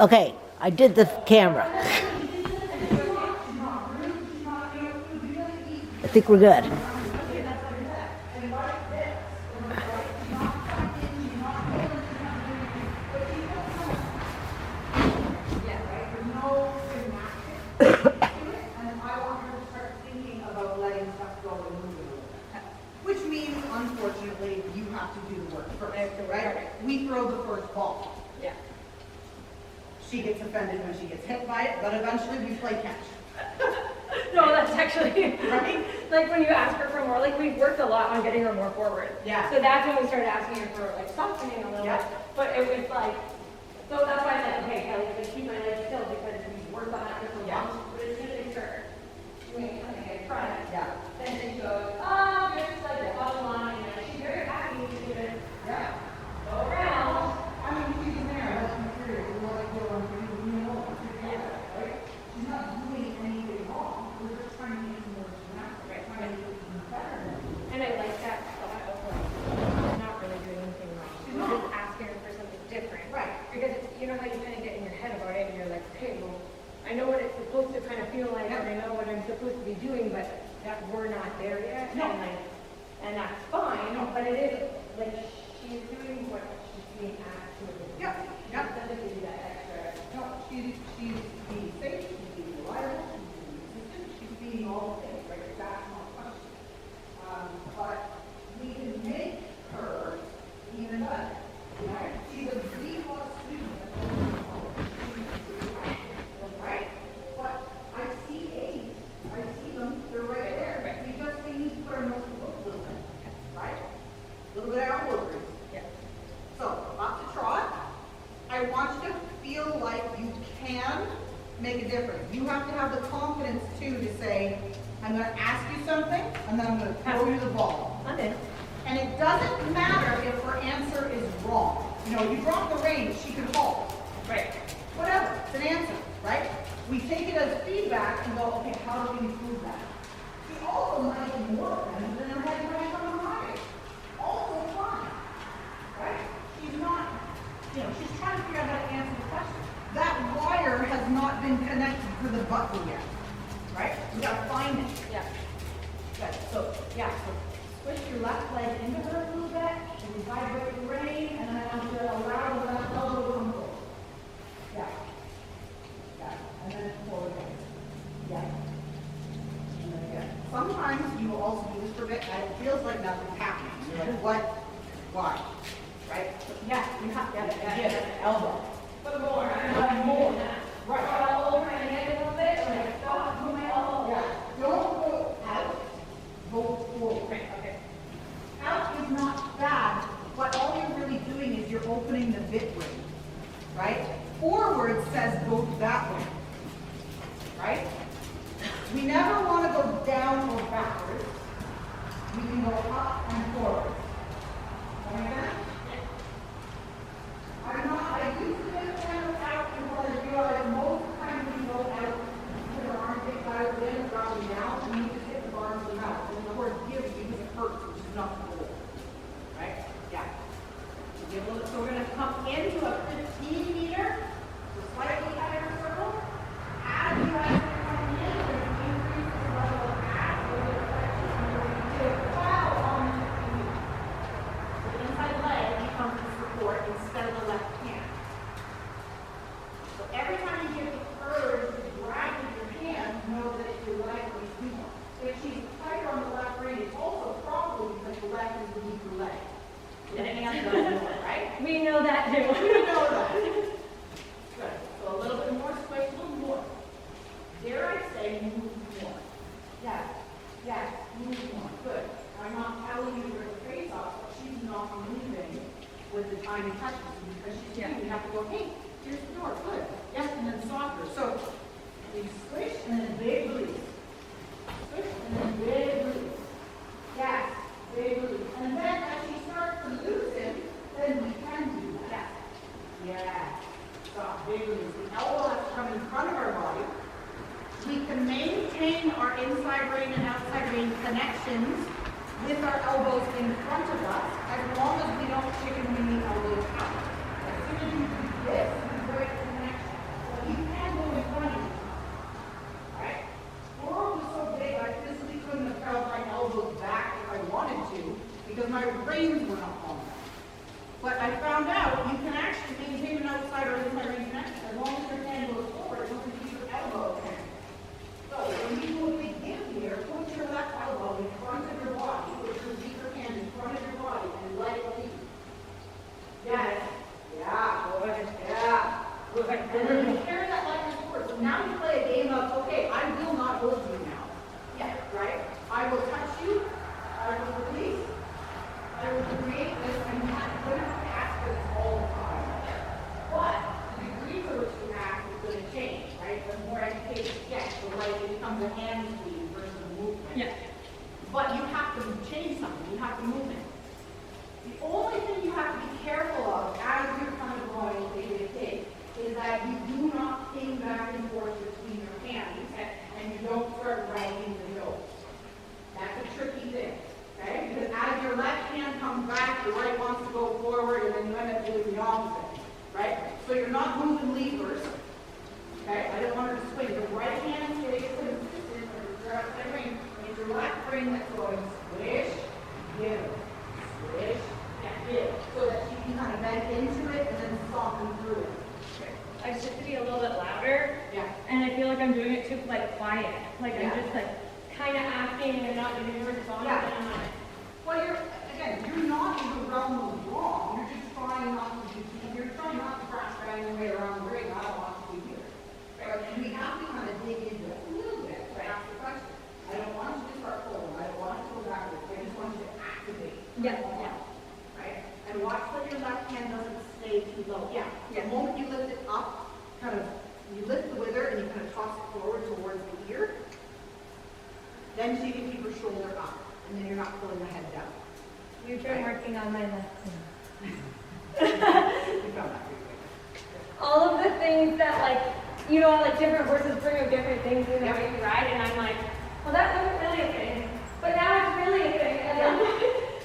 Okay, I did the camera. I think we're good. Which means, unfortunately, you have to do the work first, right? We throw the first ball. Yeah. She gets offended when she gets hit by it, but eventually we play catch. No, that's actually, Right? like when you ask her for more, like we've worked a lot on getting her more forward. Yeah. So that's when we started asking her for like softening a little Yeah. bit. But it was like, so that's why I said, okay, Kelly, just keep my leg still because we worked on that for so Yeah. long. But as soon as I start doing something in front, Yeah. then she goes, oh, you're just like the bottom line. You know, she's very happy to do it. Yeah. Go around. I mean, she's in there, that's material, you know, like, you know, right? She's not doing anything wrong, we're just trying to make it more dramatic, right? Trying to make it better. And I like that thought of like, she's not really doing anything wrong. She's just asking her for something different. Right. Because it's, you know how you kind of get in your head about it and you're like, okay, well, I know what it's supposed to kind of feel like and I know what I'm supposed to be doing, but we're not there yet. No. And like, and that's fine, but it is like she's doing what she's being asked to do. Yep, yep. She doesn't give you that extra. No, she's being safe, she's being reliable, she's being consistent, she's being all the things, right? That's not a question. But we can make her even better, right? She's a B+ student. Right? But I see A's, I see them, they're right there. We just, we need to put our nose to a little bit, right? A little bit of elbow grease. Yeah. So, about to trot, I want you to feel like you can make a difference. You have to have the confidence too to say, I'm going to ask you something, and then I'm going to throw you the ball. I'm in. And it doesn't matter if her answer is wrong. You know, you drop the range, she could halt. Right. Whatever, it's an answer, right? We take it as feedback and go, okay, how do we improve that? She also might be more offended than her head right on the right. Also fine, right? She's not, you know, she's trying to figure out how to answer the question. That wire has not been connected to the buckle yet, right? We gotta find it. Yeah. Good, so, yeah, so switch your left leg into her a little bit, and you vibrate the rein, and then I want you to allow the left elbow to come forward. Yeah. Yeah, and then forward again. Yeah. And then again. Sometimes you will also do this for a bit, and it feels like nothing's happening. You're like, what? Why? Right? So, yeah, you have to elbow. But more. More. Right. I'll over my head a little bit, and I stop, move my elbow. Yeah. Don't go out. Go forward. Right, okay. Out is not bad, but all you're really doing is you're opening the bit ring, right? Forward says go that way, right? We never want to go down or backwards. We can go up and forward. Understand? I used to do kind of out until I realized most of the time we go out, put our arms get dialed in, dropping down, and you just hit the bar of the mouth. And the word give because it hurts, which is not the goal. Right? Yeah. So we're going to come into a 15 meter, so slightly higher circle. As you guys are coming in, we're going to increase the level of ass, a little bit of flexion, and we're going to plow on the 15 meters. The inside leg becomes the support instead of the left hand. So every time you give the urge to drag with your hand, know that it's your leg or your feet. If she's tighter on the left rein, it's also probably because the left is the weaker leg. And the hand doesn't know it, right? We know that too. We know that. Good. So a little bit more squish, a little more. Dare I say, move more. Yes. Yes. Move more. Good. I'm not telling you to rip the face off, but she's not moving with the tiny touches because she's you have to go, hey, here's the door. Good. Yes, and then softer. So we squish and then big release. Squish and then big release. Yes. Big release. And then as she starts to loosen, then we can do that. Yes. Yeah. Stop. Big release. The elbow has to come in front of our body. We can maintain our inside rein and outside rein connections with our elbows in front of us as long as we don't chicken wing the elbows out. As soon as you do this, you break the connection. frames were not long enough. But I found out you can actually maintain an outside or inside range connection as long as your hand goes forward, you can keep your elbow in. So when you do a big give here, put your left elbow in front of your body, put your weaker hand in front of your body, and let it lead. Yes. Yeah. Good. Yeah. Good. And then you carry that like this forward. So now you play a game of, okay, I will not hold you now. Yeah, right? I will touch you. I will release. I will create this, and you have to ask for this all the time. But the degree to which you act is going to change, right? The more educated you get, the right it becomes a hand speed versus a movement. Yeah. But you have to change something. You have to move it. The only thing you have to be careful of as you're kind of going day is that you do not ping back and forth between your hands and you don't start wagging the nose. That's a tricky thing, okay? Because as your left hand comes back, your right wants to go forward, and then you end up doing the opposite, right? So you're not moving levers, okay? I don't want her to swing. The right hand stays consistent, or your outside ring. It's your left ring that's going swish, give, swish, give, so that you can kind of bend into it and then soften through it. I just have to be a little bit louder. Yeah. And I feel like I'm doing it too like quiet. Like Yeah. I'm just like kind of acting and not giving a response. Yeah. And I'm like, Well, you're not in the realm of wrong. You're just trying not to you're trying not to crash bang your way around the ring. I don't want to be here. Right? And we have to kind of dig into it a little bit to ask the question. I don't want you to start pulling. I don't want you to go backwards. I just want you to activate. yeah, yeah. Right? And watch that your left hand doesn't stay too low. Yeah. Yeah. The moment you lift it up, kind of, you lift the wither and you kind of toss it forward towards the ear. Then so you can keep your shoulder up, and then you're not pulling the head down. You've been working on my lesson. You found that pretty quick. All of the things that like, you know, like different horses bring up different things in the Yep. way you ride, and I'm like, well, that wasn't really a thing, but now it's really a thing. And then,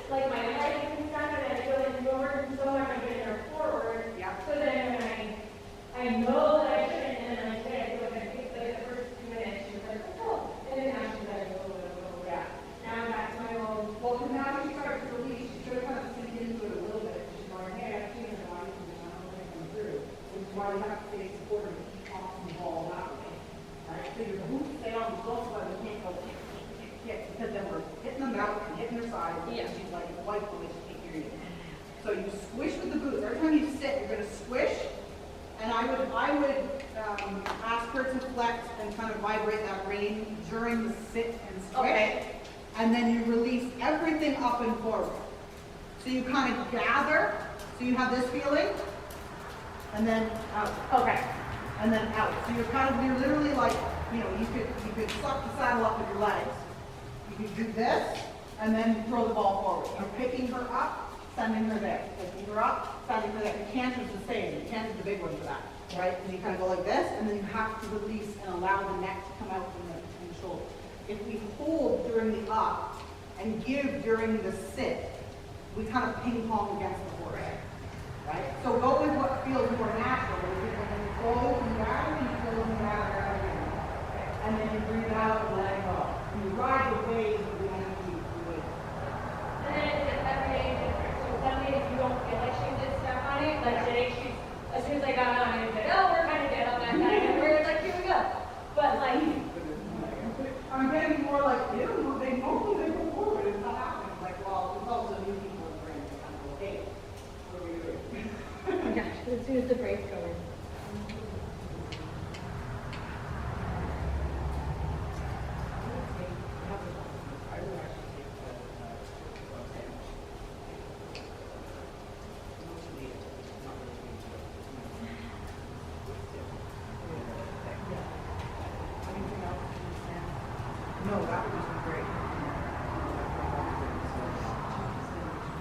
like my legs and stuff, and I feel like forward so much, I'm getting her forward. Yeah. So then when I know that I shouldn't, and then I say, I feel like I take like the first 2 minutes, she's like, oh, and then now she's like, oh, Yeah. now I'm back to my old. Well, because now she starts to release, she should kind of sink into it a little bit. She's going, hey, I've seen her body position, I'm going to come through. Which is why you have to stay supported and keep tossing the ball that way. Right? So your boots stay on the floor, so you can't go kick, kick, kick, kick, because then we're hitting them out and hitting their sides. Yeah. And she's like, wipe away, she can't hear you. So you squish with the boots. Every time you sit, you're going to squish. And I would ask her to flex and kind of vibrate that rein during the sit and squish. Okay. And then you release everything up and forward. So you kind of gather, so you have this feeling, and then out. Okay. And then out. So you're literally like, you know, you could suck the saddle up with your legs. You could do this, and then throw the ball forward. You're picking her up, sending her there. Picking her up, sending her there. The canter's the same. The canter's the big one for that, right? And you kind of go like this, and then you have to release and allow the neck to come out from the shoulder. If we hold during the up and give during the sit, we kind of ping pong against the horse, right? So go with what feels more natural. When you close and gather, you close and gather again. And then you breathe out and let it go. And you ride the wave of the energy of the wave. And then it's every day is different. So some days you don't feel like she did stuff on it. Like today she's, as soon as I got on it, said, oh, we're kind of dead on that side. And we're like, here we go. But like, I'm getting more like, ew, they move, they go forward. It's not happening. Like, well, there's also new people in the brain that kind of go, hey, what are we doing? oh my gosh, as soon as the brakes go in. No, that would just be great.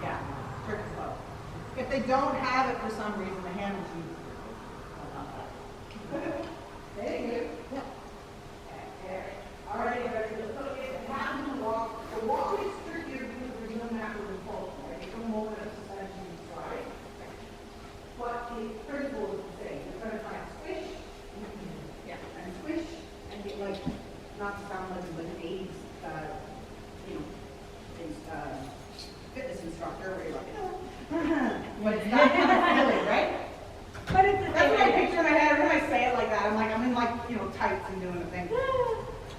Yeah, trick is low. If they don't have it for some reason, the hand is used. There you go. Yeah. There. All right, guys, let's look at how to walk. The walk is trickier because we're doing that with the pulse, right? You don't hold it up suspension and stride. But the principle is the same. You're going to try and squish. Yeah. And squish and get like, not to sound like an AIDS, fitness instructor, where you're But it's that kind of feeling, right? But it's the That's what I same. picture in my head every time I say it like that. I'm like, I'm in like, you know, tights and doing a thing.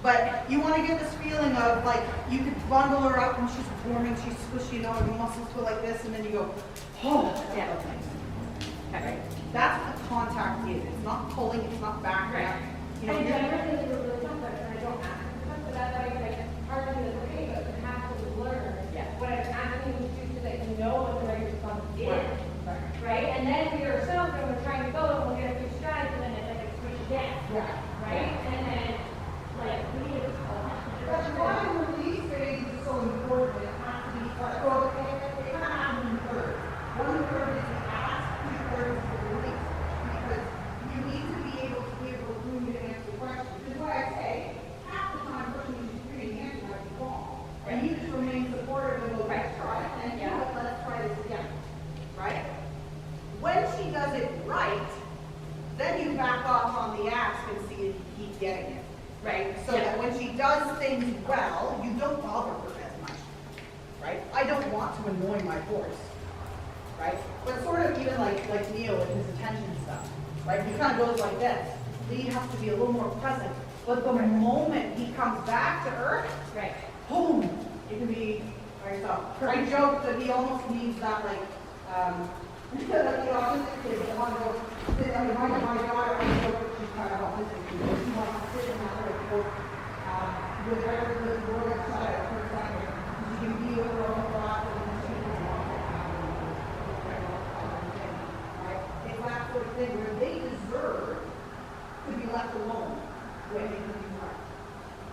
But you want to get this feeling of like, you could bundle her up and she's warm and she's squishy, you know, and the muscles go like this, and then you go, oh, Yeah. that's nice. Okay. That's what contact is. It's not pulling, it's not back. Right. You know, And you're- generally, you're really tough, and I don't ask for stuff, but that's why it's like, part of it is okay, but you have to learn. Yeah. What I'm asking you to do so that you know what the right response is. Right. Right? And then we ourselves, when we're trying to go, and we'll get a few strides, and then it's like a switch again. Yeah. Right? And then, like, we need to. That's why release phase is so important. It has to be, well, it kind of happens in thirds. 1/3 is the ask, 2/3 is the release. Because you need to be able to give a room to answer questions. This is why I say, half the time, person who's reading answer might be wrong. And you just remain supportive and go, let's try it. And you know what, let's try this again. Right? When she does it right, then you back off on the ask and see if you keep getting it. Right? So that when she does things well, you don't bother her as much. Right? I don't want to annoy my horse. Right? But sort of even like Neil with his attention stuff. Right? He kind of goes like this. Lee has to be a little more present. But the moment he comes back to earth, Right. boom, it can be very soft. I joke that he almost needs that like, the autistic kid, the one who, I mean, my daughter, I joke that she's kind of autistic. She wants to sit in that little boat, with her, with the world outside of her side. She can be with her own thoughts and she can walk it out. Right? It's that sort of thing where they deserve to be left alone when they can be right.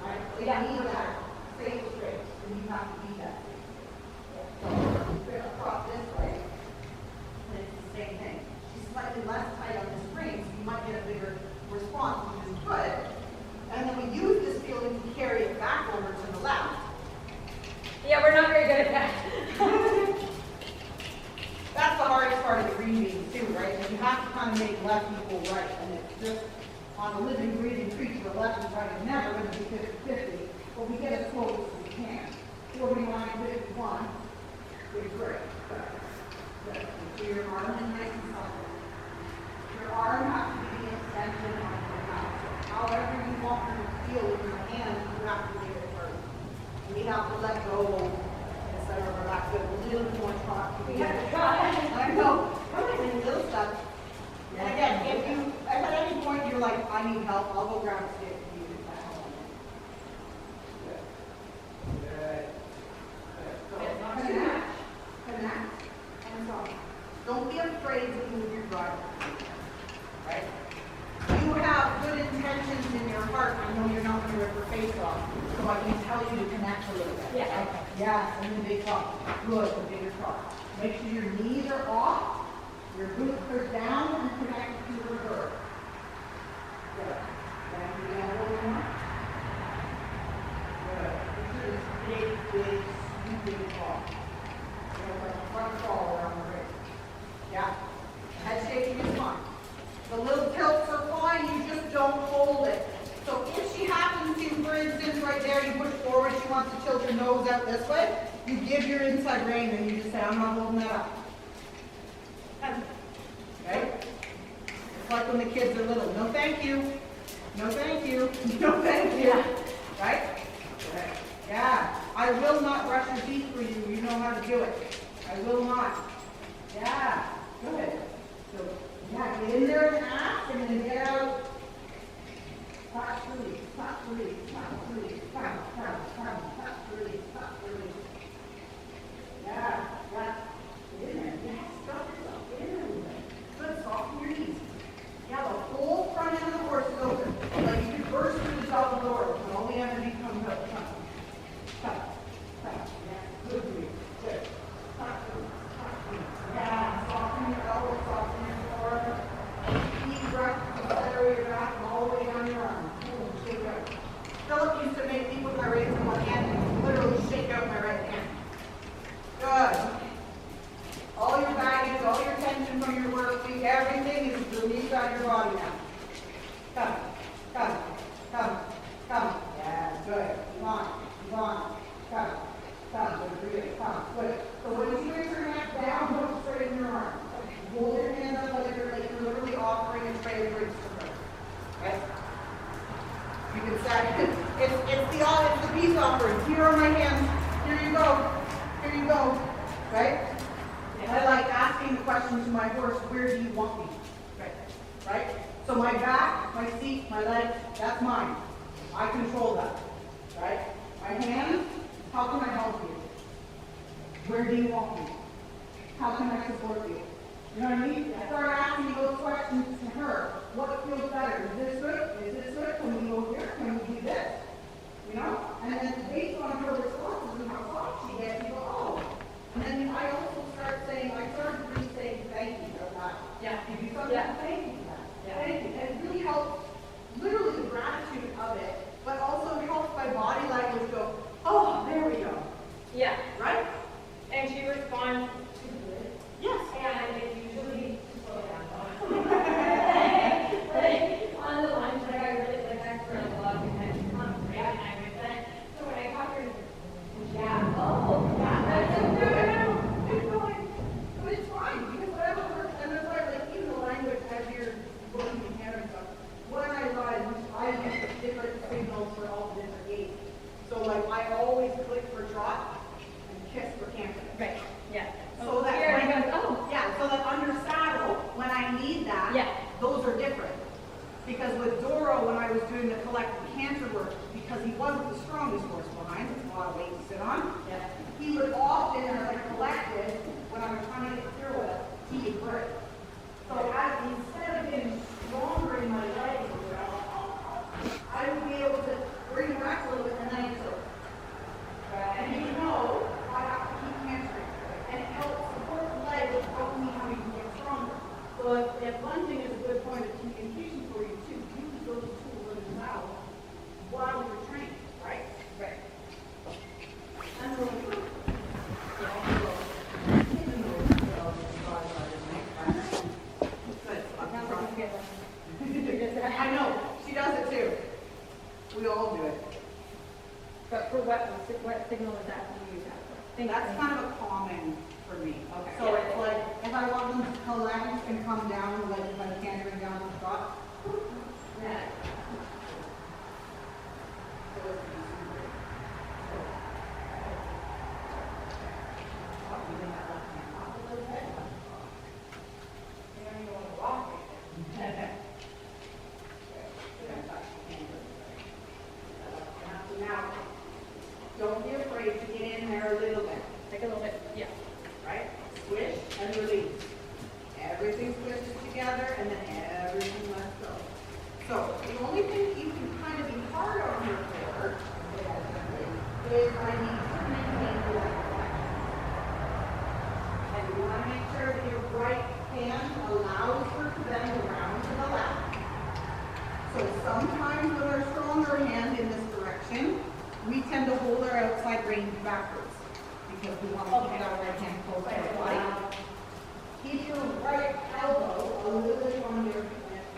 Right? They need that safe space, and you have to be that safe space. So, straight across this way, and it's the same thing. She's slightly less tight on the spring, so you might get a bigger response, which is good. And then we use this feeling to carry it back over to the left. Yeah, we're not very good at that. That's the hardest part of the green bean too, right? Because you have to kind of make left equal right, and it's just on a living, breathing creature, left and right is never going to be 50-50, but we get as close as we can. 49, 51 is great. Good. So your arm is nice and soft. Your arm has to be the extension of your house. However you want her to feel with your hand, you have to leave it first. We have to let go instead of relax it a little bit more talk. We have to try. I know. I'm doing little stuff. And again, if at any point you're like, I need help, I'll go grab a stick and you can help. Good. Good. Connect. Connect. And so, don't be afraid to move your body. Right? You have good intentions in your heart. I know you're not going to rip your face off, so I can tell you to connect a little bit. Yeah. Okay. Yes, and then big talk. Good, the bigger talk. Make sure your knees are off, your boots are down, and connected to your bird. Good. Then you get a little more. Good. This is big, sweeping talk. Like a front fall around the wrist. Yeah. Head shaking is fine. The little tilts are fine, you just don't hold it. So if she happens to, for instance, right there, you push forward, she wants to tilt her nose out this way, you give your inside rein and you just say, I'm not holding that up. Right? It's like when the kids are little, no thank you, no thank you, no thank you. Right? Right. Yeah. I will not brush your teeth for you, you know how to do it. I will not. Yeah. Good. So, yeah, get in there and ask, and then get out. Touch, release, touch, release, touch, release, touch, release, touch, release. Yeah, yeah. Get in there. Yes, stop yourself. Get in there a little bit. Good, soften your knees. Yeah, the whole front end of the horse is open. Like you could burst through the top of the door, and all the energy comes out. Touch, touch, touch. Yeah, good for you. Good. Touch, release. Yeah, soften your elbow, soften your core. Deep breath, center your back, all the way down your arm. Shake it out. Philip used to make me put my right in one hand and literally shake out my right hand. Good. All your baggage, all your tension from your work week, everything is released out of your body now. Come, come, come, come. Yeah, good. Come on, come on. Come, come. Good, breathe. Come, good. So when you bring your neck down, don't straighten your arm. question to my horse, where do you want me? Right? So my back, my seat, my legs, that's mine. I control that. Right? My hands, how can I help you? Where do you want me? How can I support you? You know what I mean? Start asking those questions to her. What feels better? Is this good? Is this good? Can we go here? Can we do this? You know? And then based on her responses and how soft she gets, you go, oh. And then I also start saying, I started really saying thank you for that. Yeah. If you something, Yeah. thank you for that. Yeah. Thank you. And it really helps, literally the gratitude of it, but also helps my body language go, oh, there we go. Yeah. Right? And she responds to good. Yes. And it usually slow down. Like on the lunch, like I really like I for a lot because she's not great and I was like, so when I talk to her, yeah, oh, yeah, that's so good. It's going, but it's fine because whatever works, and that's why, like, even the language as you're working in here and stuff, when I use different signals for all the different gaits. So, like, I always click for trot and kiss for canter. Right. Yeah. So that here when, it goes, oh. yeah, so that under saddle, when I need that, Yeah. those are different. Because with Doro, when I was doing the collect and canter work, because he wasn't the strongest horse behind, it's a lot of weight to sit on, Yeah. he would often, as I collected, when I was trying to get through it, he would break. So instead of getting stronger in my legs, I would be able to bring it back a little bit and then I took. And you know, I have to keep hamstring. And it helps support the leg, which helps me how you can get stronger. So if lunging is a good point of communication for you too, use those tools in the saddle while you're training, right? Right. And really good. I know, she does it too. We all do it. But for what signal is that you use that for? That's kind of a common for me. Okay. So it's like, if I want them to collect and come down, like if I'm cantering down the trot. Yeah. So it's easy. So, using that left hand off a little bit. You know, you want to rock it. Okay. Now, don't be afraid to get in there a little bit. Take a little bit. Yeah. Right? Squish and release. Everything squishes together and then everything lets go. So the only thing you can kind of be hard on her for is I need to maintain the right flexion. And you want to make sure that your right hand allows her to bend around to the left. So sometimes with our stronger hand in this direction, we tend to hold our outside rein backwards because we want to keep our right hand close to the body. Keep your right elbow a little bit on your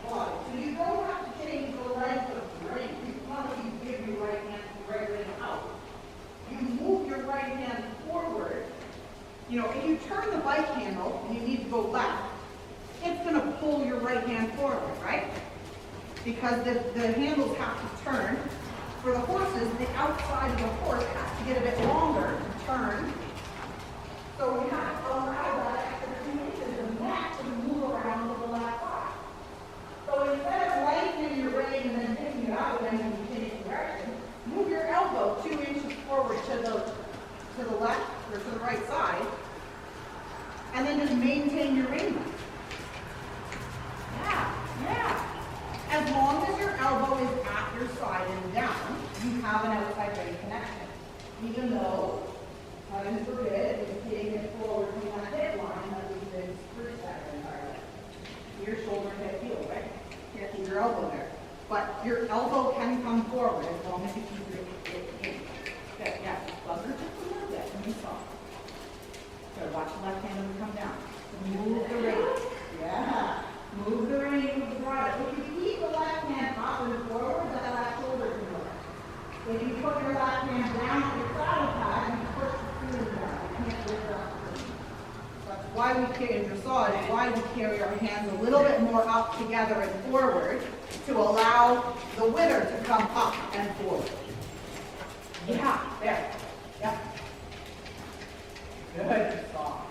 body. So you don't have to change the length of the rein. You want to give your right hand right rein out. You move your right hand forward. You know, if you turn the bike handle and you need to go left, it's going to pull your right hand forward, right? Because the handles have to turn. For the horses, the outside of the horse has to get a bit longer to turn. So we have to allow that extra 2 inches of neck to move around to the left side. So instead of lengthening your rein and then taking it out and then you change direction, move your elbow 2 inches forward to the left or to the right side, and then just maintain your rein length. Yeah. As long as your elbow is at your side and down, you have an outside rein connection. Even though, heaven forbid, it's hitting it forward from that hip line that we've been screwed that entirely. Your shoulder, hip, heel, right? Yeah, keep your elbow there. But your elbow can come forward as long as you keep it in. Okay, yeah, buzzer just a little bit and be soft. So watch the left hand when you come down. Move the rein. Yeah. Move the rein, move the bridle. If you keep the left hand up and forward, then the left shoulder can go. If you put your left hand down on your saddle pad, you push the feet down. You can't lift up. That's why we carry dressage, is why we carry our hands a little bit more up together and forward to allow the wither to come up and forward. Yeah, there. Yeah. Good. Soft.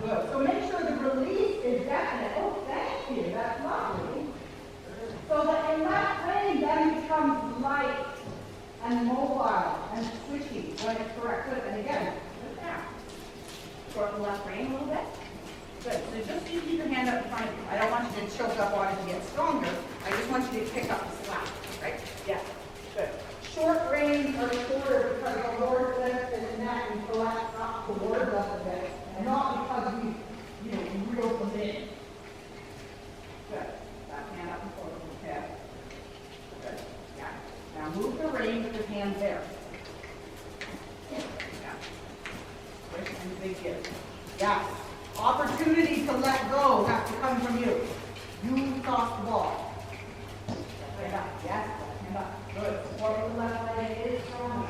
Good. So make sure the release definite. Oh, thank you. That's lovely. So that in that way, then it becomes light and mobile and squishy when it's correct. Good. And again, just down. Shorten the left rein a little bit. Good. So just so you keep your hand up in front of you. I don't want you to choke up on it to get stronger. I just want you to pick up the slack. Right? Yeah. Good. Short reins are shorter because the Lord lifts the neck and collapse up towards us a bit, and not because we reel them in. Good. That hand up and forward. Okay. Good. Yeah. Now move the rein with your hand there. Yeah. Push and big give. Yes. Opportunity to let go has to come from you. You toss the ball. Right up. Yes. Hand up. Good. Support with the left leg. It is strong.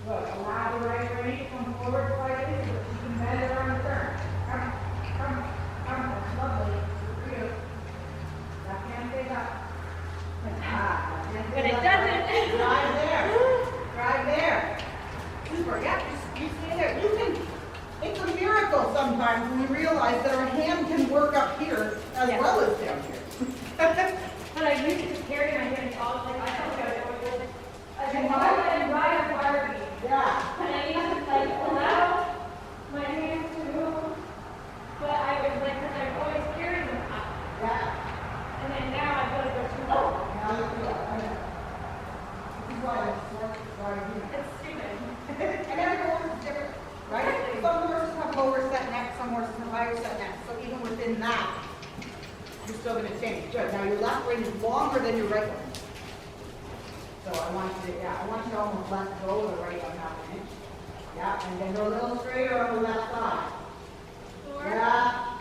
Good. Allow the right rein to come forward slightly so that you can bend it around the turn. Come. That's lovely. Good for you. Left hand stays up. But it doesn't. Drive there. Drive there. Super. Yeah, you stay there. You can. It's a miracle sometimes when we realize that our hand can work up here as well as down here. But I used to just carry my hand off, like, I don't know, I can ride a Barbie. Yeah. And I used to, like, allow my hands to move, but I was like, because I've always carried them up. Yeah. And then now I feel like they're too low. Now you feel it. I know. This is why it's why I do that. It's stupid. And every horse is different, right? Some horses have lower set necks, some horses have higher set necks. So even within that, you're still going to change. Good. Now your left rein is longer than your right one. So I want you to almost let go of the right on half an inch. Yeah, and then go a little straighter on the left side. Sure. Yeah.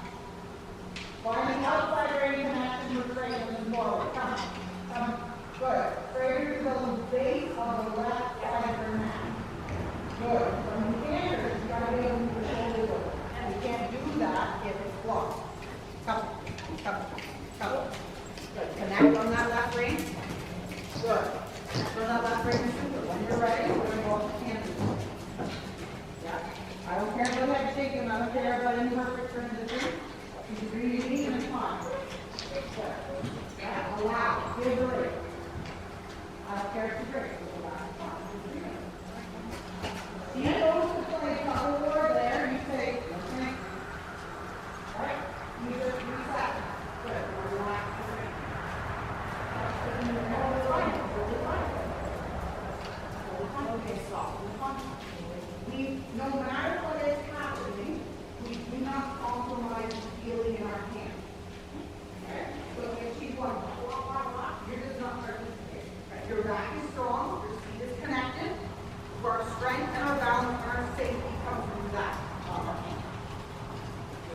Finding outside rein connection with right and forward. Come. Good. Straighter to the base of the left side of your neck. Good. From the canter, you got to be able to move the shoulders over. And you can't do that if it's blocked. Come. Good. Connect on that left rein. Good. From that left rein.